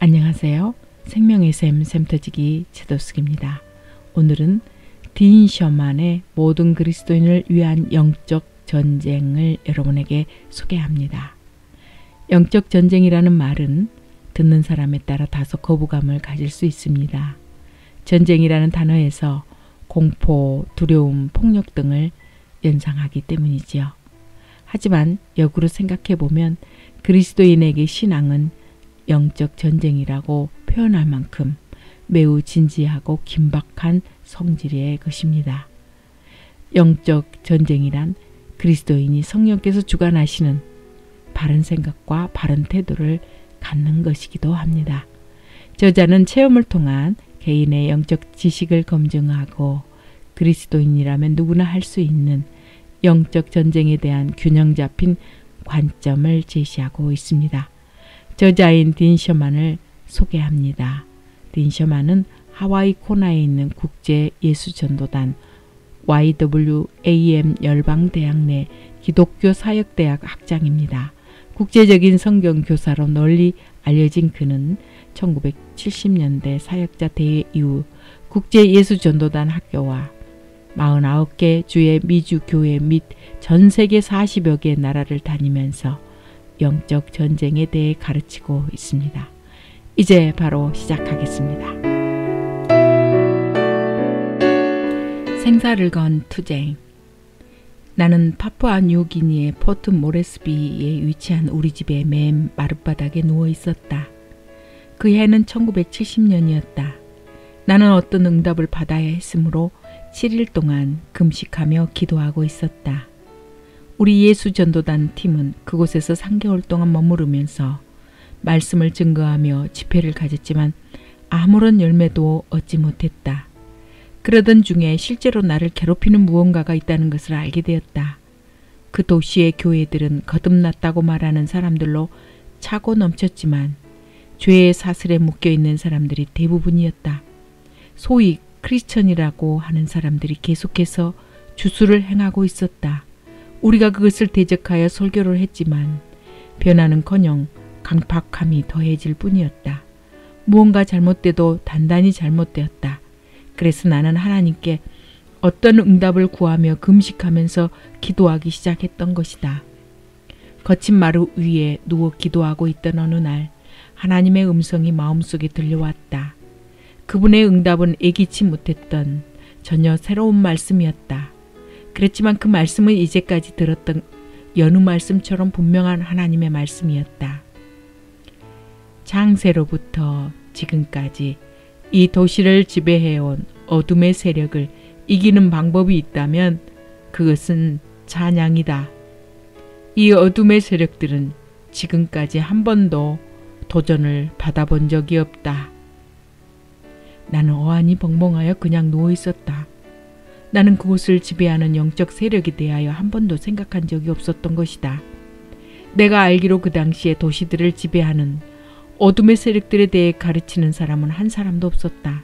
안녕하세요. 생명의 샘 샘터지기 최도숙입니다. 오늘은 딘 셔만의 모든 그리스도인을 위한 영적 전쟁을 여러분에게 소개합니다. 영적 전쟁이라는 말은 듣는 사람에 따라 다소 거부감을 가질 수 있습니다. 전쟁이라는 단어에서 공포, 두려움, 폭력 등을 연상하기 때문이지요. 하지만 역으로 생각해 보면 그리스도인에게 신앙은 영적 전쟁이라고 표현할 만큼 매우 진지하고 긴박한 성질의 것입니다. 영적 전쟁이란 그리스도인이 성령께서 주관하시는 바른 생각과 바른 태도를 갖는 것이기도 합니다. 저자는 체험을 통한 개인의 영적 지식을 검증하고 그리스도인이라면 누구나 할 수 있는 영적 전쟁에 대한 균형 잡힌 관점을 제시하고 있습니다. 저자인 딘 셔만을 소개합니다. 딘 셔만은 하와이 코나에 있는 국제 예수전도단 YWAM 열방대학 내 기독교 사역대학 학장입니다. 국제적인 성경 교사로 널리 알려진 그는 1970년대 사역자 대회 이후 국제 예수전도단 학교와 49개 주의 미주 교회 및 전 세계 40여 개의 나라를 다니면서 영적 전쟁에 대해 가르치고 있습니다. 이제 바로 시작하겠습니다. 생사를 건 투쟁. 나는 파푸아 뉴기니의 포트 모레스비에 위치한 우리 집의 맨 마룻바닥에 누워 있었다. 그 해는 1970년이었다. 나는 어떤 응답을 받아야 했으므로 7일 동안 금식하며 기도하고 있었다. 우리 예수전도단 팀은 그곳에서 3개월 동안 머무르면서 말씀을 증거하며 집회를 가졌지만 아무런 열매도 얻지 못했다. 그러던 중에 실제로 나를 괴롭히는 무언가가 있다는 것을 알게 되었다. 그 도시의 교회들은 거듭났다고 말하는 사람들로 차고 넘쳤지만 죄의 사슬에 묶여있는 사람들이 대부분이었다. 소위 크리스천이라고 하는 사람들이 계속해서 주수를 행하고 있었다. 우리가 그것을 대적하여 설교를 했지만 변화는커녕 강팍함이 더해질 뿐이었다. 무언가 잘못돼도 단단히 잘못되었다. 그래서 나는 하나님께 어떤 응답을 구하며 금식하면서 기도하기 시작했던 것이다. 거친 마루 위에 누워 기도하고 있던 어느 날 하나님의 음성이 마음속에 들려왔다. 그분의 응답은 예기치 못했던 전혀 새로운 말씀이었다. 그랬지만 그 말씀은 이제까지 들었던 여느 말씀처럼 분명한 하나님의 말씀이었다. 창세로부터 지금까지 이 도시를 지배해온 어둠의 세력을 이기는 방법이 있다면 그것은 찬양이다. 이 어둠의 세력들은 지금까지 한 번도 도전을 받아본 적이 없다. 나는 어안이 벙벙하여 그냥 누워 있었다. 나는 그곳을 지배하는 영적 세력에 대하여 한 번도 생각한 적이 없었던 것이다. 내가 알기로 그 당시에 도시들을 지배하는 어둠의 세력들에 대해 가르치는 사람은 한 사람도 없었다.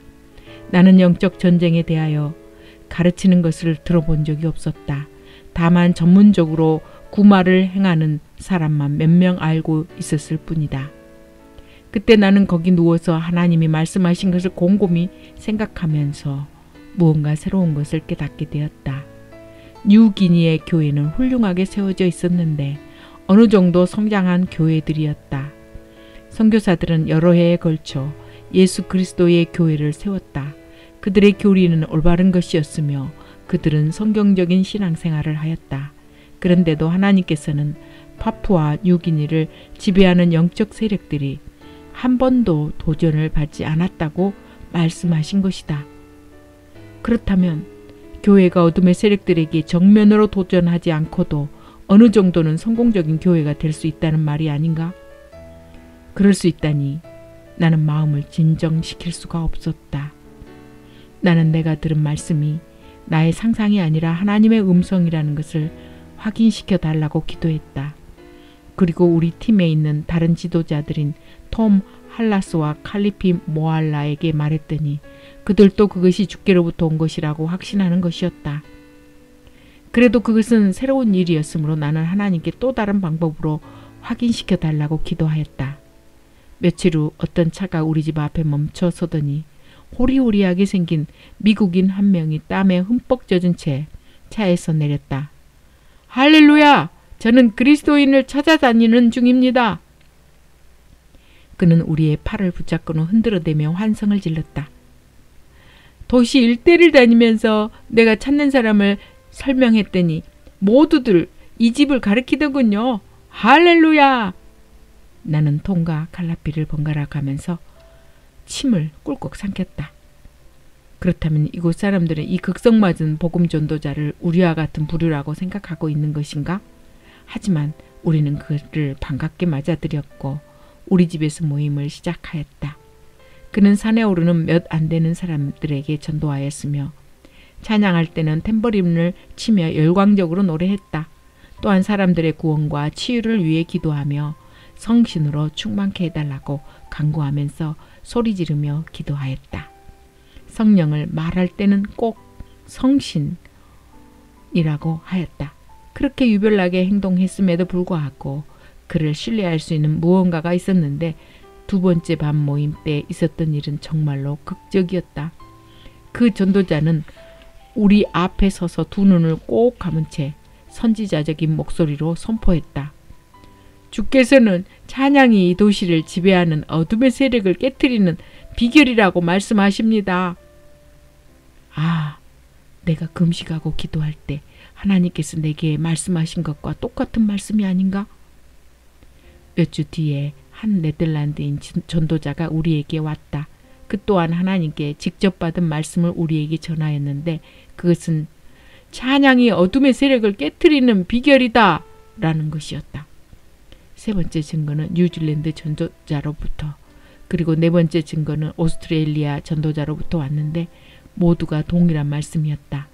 나는 영적 전쟁에 대하여 가르치는 것을 들어본 적이 없었다. 다만 전문적으로 구마를 행하는 사람만 몇 명 알고 있었을 뿐이다. 그때 나는 거기 누워서 하나님이 말씀하신 것을 곰곰이 생각하면서 무언가 새로운 것을 깨닫게 되었다. 뉴기니의 교회는 훌륭하게 세워져 있었는데 어느 정도 성장한 교회들이었다. 선교사들은 여러 해에 걸쳐 예수 그리스도의 교회를 세웠다. 그들의 교리는 올바른 것이었으며 그들은 성경적인 신앙생활을 하였다. 그런데도 하나님께서는 파푸아 뉴기니를 지배하는 영적 세력들이 한 번도 도전을 받지 않았다고 말씀하신 것이다. 그렇다면 교회가 어둠의 세력들에게 정면으로 도전하지 않고도 어느 정도는 성공적인 교회가 될 수 있다는 말이 아닌가? 그럴 수 있다니 나는 마음을 진정시킬 수가 없었다. 나는 내가 들은 말씀이 나의 상상이 아니라 하나님의 음성이라는 것을 확인시켜 달라고 기도했다. 그리고 우리 팀에 있는 다른 지도자들인 톰 할라스와 칼리피 모알라에게 말했더니 그들도 그것이 주께로부터 온 것이라고 확신하는 것이었다. 그래도 그것은 새로운 일이었으므로 나는 하나님께 또 다른 방법으로 확인시켜 달라고 기도하였다. 며칠 후 어떤 차가 우리 집 앞에 멈춰 서더니 호리호리하게 생긴 미국인 한 명이 땀에 흠뻑 젖은 채 차에서 내렸다. 할렐루야! 저는 그리스도인을 찾아다니는 중입니다. 그는 우리의 팔을 붙잡고는 흔들어대며 환성을 질렀다. 도시 일대를 다니면서 내가 찾는 사람을 설명했더니 모두들 이 집을 가리키더군요. 할렐루야! 나는 통과 갈라피를 번갈아 가면서 침을 꿀꺽 삼켰다. 그렇다면 이곳 사람들은 이 극성맞은 복음 전도자를 우리와 같은 부류라고 생각하고 있는 것인가? 하지만 우리는 그를 반갑게 맞아들였고 우리 집에서 모임을 시작하였다. 그는 산에 오르는 몇 안 되는 사람들에게 전도하였으며 찬양할 때는 탬버린을 치며 열광적으로 노래했다. 또한 사람들의 구원과 치유를 위해 기도하며 성신으로 충만케 해달라고 간구하면서 소리 지르며 기도하였다. 성령을 말할 때는 꼭 성신이라고 하였다. 그렇게 유별나게 행동했음에도 불구하고 그를 신뢰할 수 있는 무언가가 있었는데 두 번째 밤 모임 때 있었던 일은 정말로 극적이었다. 그 전도자는 우리 앞에 서서 두 눈을 꼭 감은 채 선지자적인 목소리로 선포했다. 주께서는 찬양이 이 도시를 지배하는 어둠의 세력을 깨트리는 비결이라고 말씀하십니다. 아, 내가 금식하고 기도할 때 하나님께서 내게 말씀하신 것과 똑같은 말씀이 아닌가? 몇 주 뒤에 한 네덜란드인 전도자가 우리에게 왔다. 그 또한 하나님께 직접 받은 말씀을 우리에게 전하였는데 그것은 찬양이 어둠의 세력을 깨트리는 비결이다 라는 것이었다. 세 번째 증거는 뉴질랜드 전도자로부터 그리고 네 번째 증거는 오스트레일리아 전도자로부터 왔는데 모두가 동일한 말씀이었다.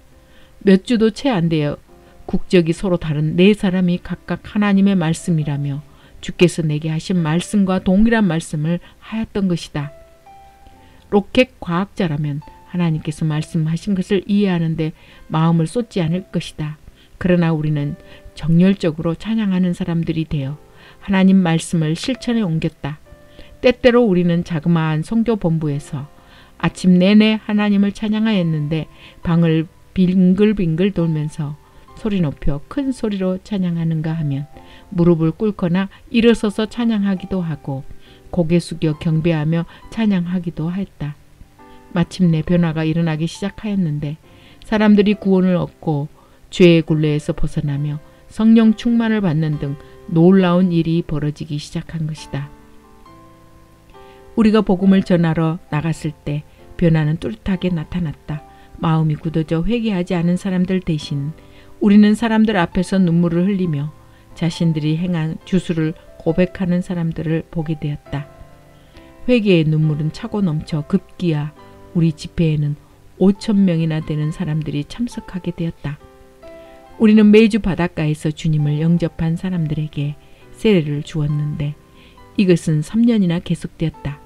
몇 주도 채 안 되어 국적이 서로 다른 네 사람이 각각 하나님의 말씀이라며 주께서 내게 하신 말씀과 동일한 말씀을 하였던 것이다. 로켓 과학자라면 하나님께서 말씀하신 것을 이해하는데 마음을 쏟지 않을 것이다. 그러나 우리는 정열적으로 찬양하는 사람들이 되어 하나님 말씀을 실천에 옮겼다. 때때로 우리는 자그마한 선교 본부에서 아침 내내 하나님을 찬양하였는데 방을 빙글빙글 돌면서 소리 높여 큰 소리로 찬양하는가 하면 무릎을 꿇거나 일어서서 찬양하기도 하고 고개 숙여 경배하며 찬양하기도 했다. 마침내 변화가 일어나기 시작하였는데 사람들이 구원을 얻고 죄의 굴레에서 벗어나며 성령 충만을 받는 등 놀라운 일이 벌어지기 시작한 것이다. 우리가 복음을 전하러 나갔을 때 변화는 뚜렷하게 나타났다. 마음이 굳어져 회개하지 않은 사람들 대신 우리는 사람들 앞에서 눈물을 흘리며 자신들이 행한 주수를 고백하는 사람들을 보게 되었다. 회개의 눈물은 차고 넘쳐 급기야 우리 집회에는 5,000명이나 되는 사람들이 참석하게 되었다. 우리는 매주 바닷가에서 주님을 영접한 사람들에게 세례를 주었는데 이것은 3년이나 계속되었다.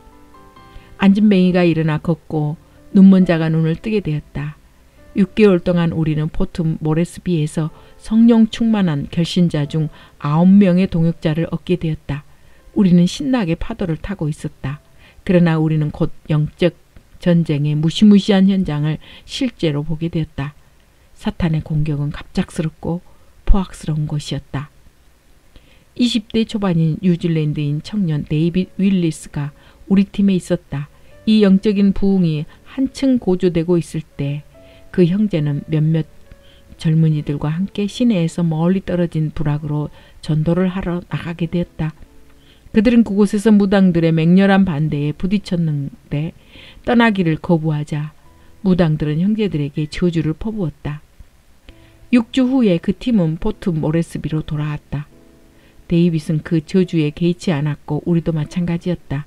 안진뱅이가 일어나 걷고 눈먼 자가 눈을 뜨게 되었다. 6개월 동안 우리는 포트 모레스비에서 성령 충만한 결신자 중 9명의 동역자를 얻게 되었다. 우리는 신나게 파도를 타고 있었다. 그러나 우리는 곧 영적 전쟁의 무시무시한 현장을 실제로 보게 되었다. 사탄의 공격은 갑작스럽고 포악스러운 것이었다. 20대 초반인 뉴질랜드인 청년 데이빗 윌리스가 우리 팀에 있었다. 이 영적인 부흥이 한층 고조되고 있을 때 그 형제는 몇몇 젊은이들과 함께 시내에서 멀리 떨어진 부락으로 전도를 하러 나가게 되었다. 그들은 그곳에서 무당들의 맹렬한 반대에 부딪혔는데 떠나기를 거부하자 무당들은 형제들에게 저주를 퍼부었다. 6주 후에 그 팀은 포트 모레스비로 돌아왔다. 데이빗은 그 저주에 개의치 않았고 우리도 마찬가지였다.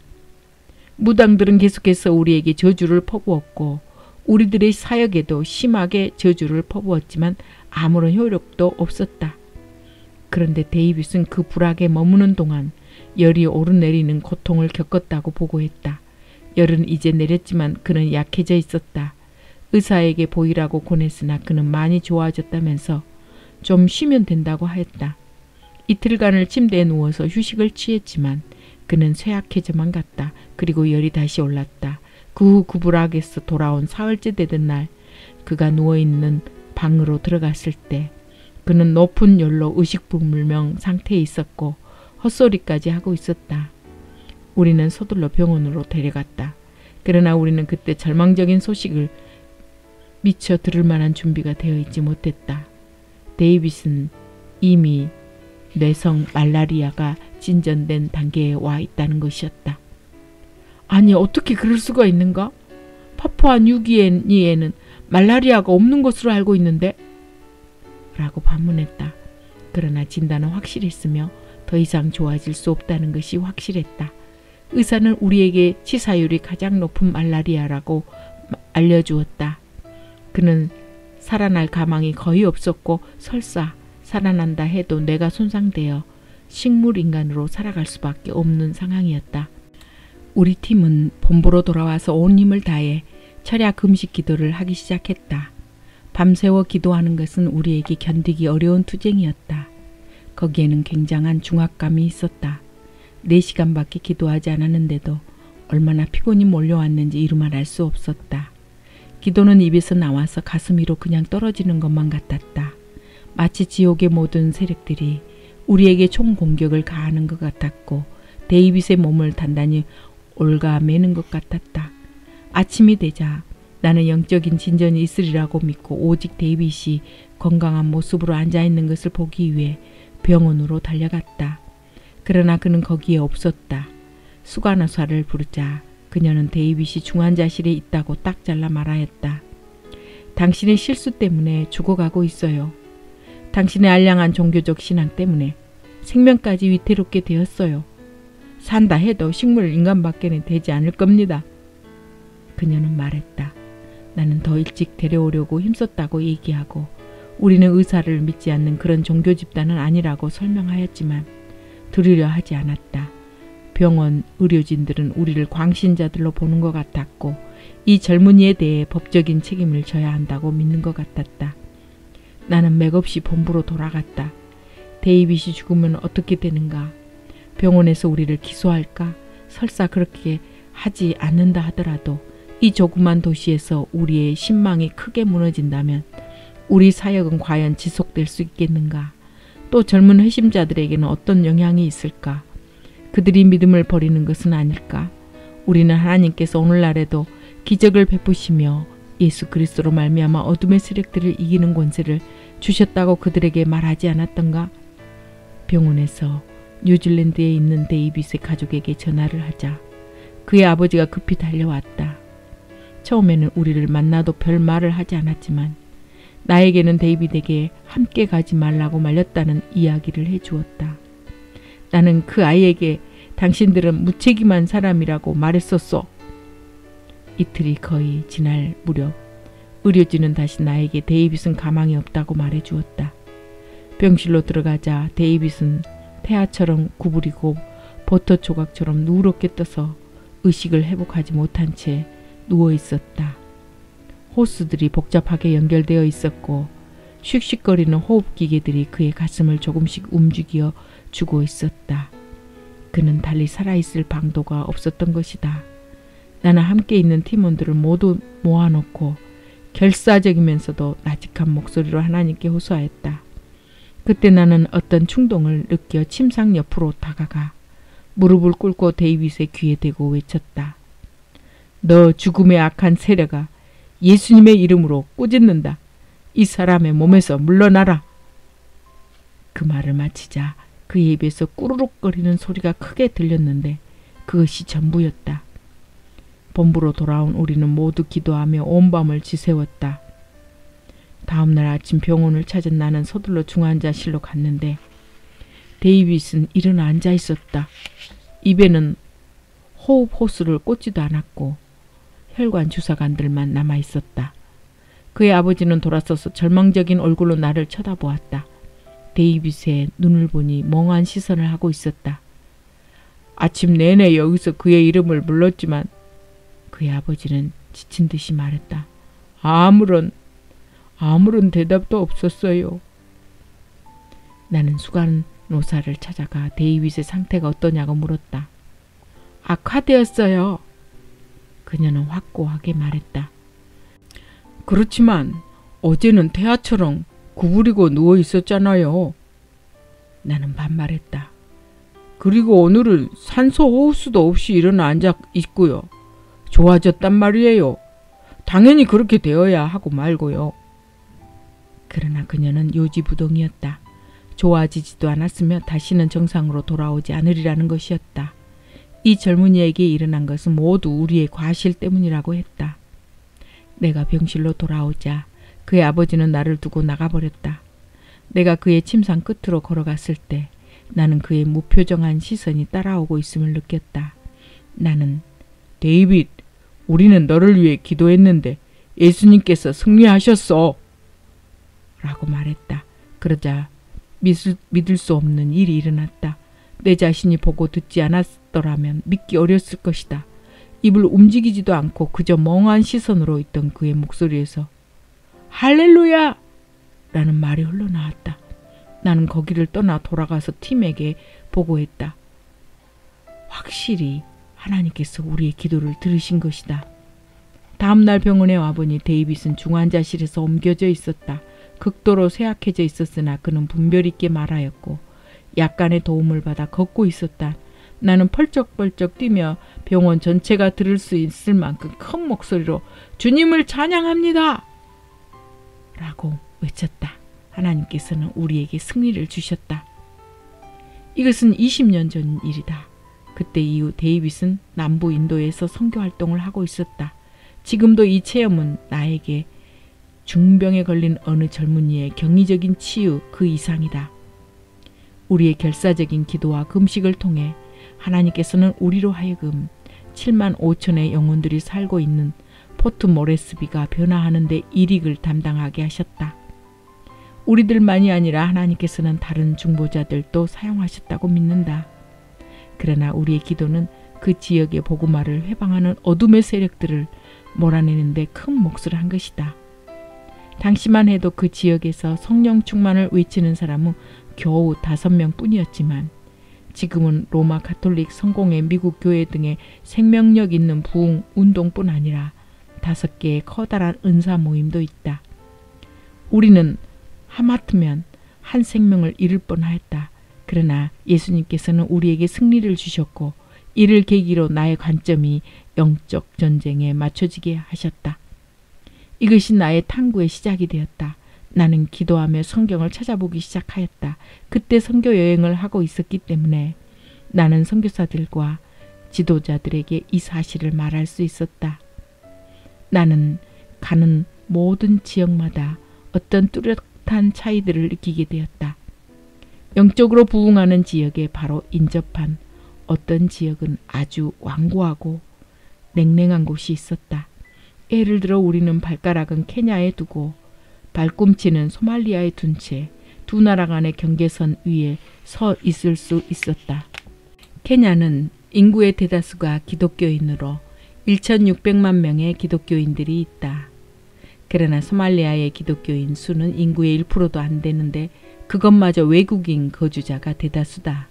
무당들은 계속해서 우리에게 저주를 퍼부었고 우리들의 사역에도 심하게 저주를 퍼부었지만 아무런 효력도 없었다. 그런데 데이빗은 그 불악에 머무는 동안 열이 오르내리는 고통을 겪었다고 보고했다. 열은 이제 내렸지만 그는 약해져 있었다. 의사에게 보이라고 권했으나 그는 많이 좋아졌다면서 좀 쉬면 된다고 하였다. 이틀간을 침대에 누워서 휴식을 취했지만 그는 쇠약해져만 갔다. 그리고 열이 다시 올랐다. 그 후 구부락에서 돌아온 사흘째 되던 날 그가 누워있는 방으로 들어갔을 때 그는 높은 열로 의식불명 상태에 있었고 헛소리까지 하고 있었다. 우리는 서둘러 병원으로 데려갔다. 그러나 우리는 그때 절망적인 소식을 미처 들을 만한 준비가 되어 있지 못했다. 데이빗은 이미 뇌성 말라리아가 진전된 단계에 와 있다는 것이었다. 아니, 어떻게 그럴 수가 있는가? 파푸아 뉴기니에는 말라리아가 없는 것으로 알고 있는데? 라고 반문했다. 그러나 진단은 확실했으며 더 이상 좋아질 수 없다는 것이 확실했다. 의사는 우리에게 치사율이 가장 높은 말라리아라고 알려주었다. 그는 살아날 가망이 거의 없었고 설사 살아난다 해도 뇌가 손상되어 식물인간으로 살아갈 수밖에 없는 상황이었다. 우리 팀은 본부로 돌아와서 온 힘을 다해 철야 금식 기도를 하기 시작했다. 밤새워 기도하는 것은 우리에게 견디기 어려운 투쟁이었다. 거기에는 굉장한 중압감이 있었다. 4시간밖에 기도하지 않았는데도 얼마나 피곤이 몰려왔는지 이루말 알 수 없었다. 기도는 입에서 나와서 가슴 위로 그냥 떨어지는 것만 같았다. 마치 지옥의 모든 세력들이 우리에게 총공격을 가하는 것 같았고 데이빗의 몸을 단단히 올가매는 것 같았다. 아침이 되자 나는 영적인 진전이 있으리라고 믿고 오직 데이빗이 건강한 모습으로 앉아있는 것을 보기 위해 병원으로 달려갔다. 그러나 그는 거기에 없었다. 수간호사를 부르자 그녀는 데이빗이 중환자실에 있다고 딱 잘라 말하였다. 당신의 실수 때문에 죽어가고 있어요. 당신의 알량한 종교적 신앙 때문에 생명까지 위태롭게 되었어요. 산다 해도 식물 인간밖에는 되지 않을 겁니다. 그녀는 말했다. 나는 더 일찍 데려오려고 힘썼다고 얘기하고 우리는 의사를 믿지 않는 그런 종교 집단은 아니라고 설명하였지만 들으려 하지 않았다. 병원 의료진들은 우리를 광신자들로 보는 것 같았고 이 젊은이에 대해 법적인 책임을 져야 한다고 믿는 것 같았다. 나는 맥없이 본부로 돌아갔다. 데이빗이 죽으면 어떻게 되는가? 병원에서 우리를 기소할까? 설사 그렇게 하지 않는다 하더라도 이 조그만 도시에서 우리의 신망이 크게 무너진다면 우리 사역은 과연 지속될 수 있겠는가? 또 젊은 회심자들에게는 어떤 영향이 있을까? 그들이 믿음을 버리는 것은 아닐까? 우리는 하나님께서 오늘날에도 기적을 베푸시며 예수 그리스도로 말미암아 어둠의 세력들을 이기는 권세를 주셨다고 그들에게 말하지 않았던가? 병원에서 뉴질랜드에 있는 데이빗의 가족에게 전화를 하자 그의 아버지가 급히 달려왔다. 처음에는 우리를 만나도 별 말을 하지 않았지만 나에게는 데이빗에게 함께 가지 말라고 말렸다는 이야기를 해주었다. 나는 그 아이에게 당신들은 무책임한 사람이라고 말했었어. 이틀이 거의 지날 무렵 의료진은 다시 나에게 데이빗은 가망이 없다고 말해주었다. 병실로 들어가자 데이빗은 태아처럼 구부리고 버터 조각처럼 누렇게 떠서 의식을 회복하지 못한 채 누워 있었다. 호스들이 복잡하게 연결되어 있었고 슉슉거리는 호흡기계들이 그의 가슴을 조금씩 움직여 주고 있었다. 그는 달리 살아있을 방도가 없었던 것이다. 나는 함께 있는 팀원들을 모두 모아놓고 결사적이면서도 나직한 목소리로 하나님께 호소하였다. 그때 나는 어떤 충동을 느껴 침상 옆으로 다가가 무릎을 꿇고 데이빗의 귀에 대고 외쳤다. 너 죽음의 악한 세력아, 예수님의 이름으로 꾸짖는다. 이 사람의 몸에서 물러나라. 그 말을 마치자 그의 입에서 꾸르륵거리는 소리가 크게 들렸는데 그것이 전부였다. 본부로 돌아온 우리는 모두 기도하며 온 밤을 지새웠다. 다음날 아침 병원을 찾은 나는 서둘러 중환자실로 갔는데 데이빗은 일어나 앉아 있었다. 입에는 호흡 호스를 꽂지도 않았고 혈관 주사관들만 남아 있었다. 그의 아버지는 돌아서서 절망적인 얼굴로 나를 쳐다보았다. 데이빗의 눈을 보니 멍한 시선을 하고 있었다. 아침 내내 여기서 그의 이름을 불렀지만 그의 아버지는 지친 듯이 말했다. 아무런 대답도 없었어요. 나는 수간호사를 찾아가 데이빗의 상태가 어떠냐고 물었다. 악화되었어요. 그녀는 확고하게 말했다. 그렇지만 어제는 태아처럼 구부리고 누워 있었잖아요. 나는 반말했다. 그리고 오늘은 산소 호흡수도 없이 일어나 앉아 있고요. 좋아졌단 말이에요. 당연히 그렇게 되어야 하고 말고요. 그러나 그녀는 요지부동이었다. 좋아지지도 않았으며 다시는 정상으로 돌아오지 않으리라는 것이었다. 이 젊은이에게 일어난 것은 모두 우리의 과실 때문이라고 했다. 내가 병실로 돌아오자 그의 아버지는 나를 두고 나가버렸다. 내가 그의 침상 끝으로 걸어갔을 때 나는 그의 무표정한 시선이 따라오고 있음을 느꼈다. 나는 데이빗, 우리는 너를 위해 기도했는데 예수님께서 승리하셨어. 라고 말했다. 그러자 믿을 수 없는 일이 일어났다. 내 자신이 보고 듣지 않았더라면 믿기 어렸을 것이다. 입을 움직이지도 않고 그저 멍한 시선으로 있던 그의 목소리에서 할렐루야! 라는 말이 흘러나왔다. 나는 거기를 떠나 돌아가서 팀에게 보고했다. 확실히 하나님께서 우리의 기도를 들으신 것이다. 다음날 병원에 와보니 데이빗은 중환자실에서 옮겨져 있었다. 극도로 쇠약해져 있었으나 그는 분별 있게 말하였고 약간의 도움을 받아 걷고 있었다. 나는 펄쩍펄쩍 뛰며 병원 전체가 들을 수 있을 만큼 큰 목소리로 주님을 찬양합니다! 라고 외쳤다. 하나님께서는 우리에게 승리를 주셨다. 이것은 20년 전 일이다. 그때 이후 데이빗은 남부 인도에서 선교활동을 하고 있었다. 지금도 이 체험은 나에게 중병에 걸린 어느 젊은이의 경이적인 치유 그 이상이다. 우리의 결사적인 기도와 금식을 통해 하나님께서는 우리로 하여금 7만 5천의 영혼들이 살고 있는 포트 모레스비가 변화하는 데 일익을 담당하게 하셨다. 우리들만이 아니라 하나님께서는 다른 중보자들도 사용하셨다고 믿는다. 그러나 우리의 기도는 그 지역의 복음화를 회방하는 어둠의 세력들을 몰아내는 데 큰 몫을 한 것이다. 당시만 해도 그 지역에서 성령 충만을 외치는 사람은 겨우 5명 뿐이었지만 지금은 로마 가톨릭 성공회 미국 교회 등의 생명력 있는 부흥 운동뿐 아니라 5개의 커다란 은사 모임도 있다. 우리는 하마터면 한 생명을 잃을 뻔하였다. 그러나 예수님께서는 우리에게 승리를 주셨고 이를 계기로 나의 관점이 영적 전쟁에 맞춰지게 하셨다. 이것이 나의 탐구의 시작이 되었다. 나는 기도하며 성경을 찾아보기 시작하였다. 그때 선교 여행을 하고 있었기 때문에 나는 선교사들과 지도자들에게 이 사실을 말할 수 있었다. 나는 가는 모든 지역마다 어떤 뚜렷한 차이들을 느끼게 되었다. 영적으로 부흥하는 지역에 바로 인접한 어떤 지역은 아주 완고하고 냉랭한 곳이 있었다. 예를 들어 우리는 발가락은 케냐에 두고 발꿈치는 소말리아에 둔 채 두 나라 간의 경계선 위에 서 있을 수 있었다. 케냐는 인구의 대다수가 기독교인으로 1,600만 명의 기독교인들이 있다. 그러나 소말리아의 기독교인 수는 인구의 1%도 안 되는데 그것마저 외국인 거주자가 대다수다.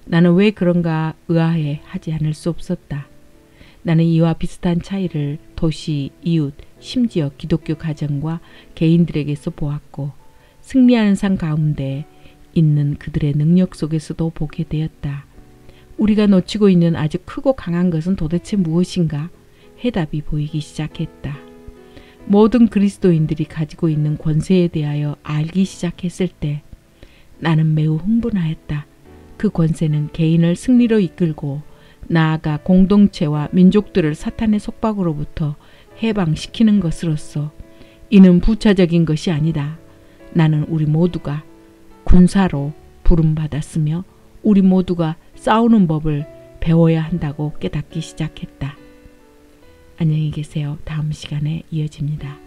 나는 왜 그런가 의아해 하지 않을 수 없었다. 나는 이와 비슷한 차이를 도시, 이웃, 심지어 기독교 가정과 개인들에게서 보았고 승리하는 상 가운데 있는 그들의 능력 속에서도 보게 되었다. 우리가 놓치고 있는 아주 크고 강한 것은 도대체 무엇인가? 해답이 보이기 시작했다. 모든 그리스도인들이 가지고 있는 권세에 대하여 알기 시작했을 때 나는 매우 흥분하였다. 그 권세는 개인을 승리로 이끌고 나아가 공동체와 민족들을 사탄의 속박으로부터 해방시키는 것으로서 이는 부차적인 것이 아니다. 나는 우리 모두가 군사로 부름받았으며 우리 모두가 싸우는 법을 배워야 한다고 깨닫기 시작했다. 안녕히 계세요. 다음 시간에 이어집니다.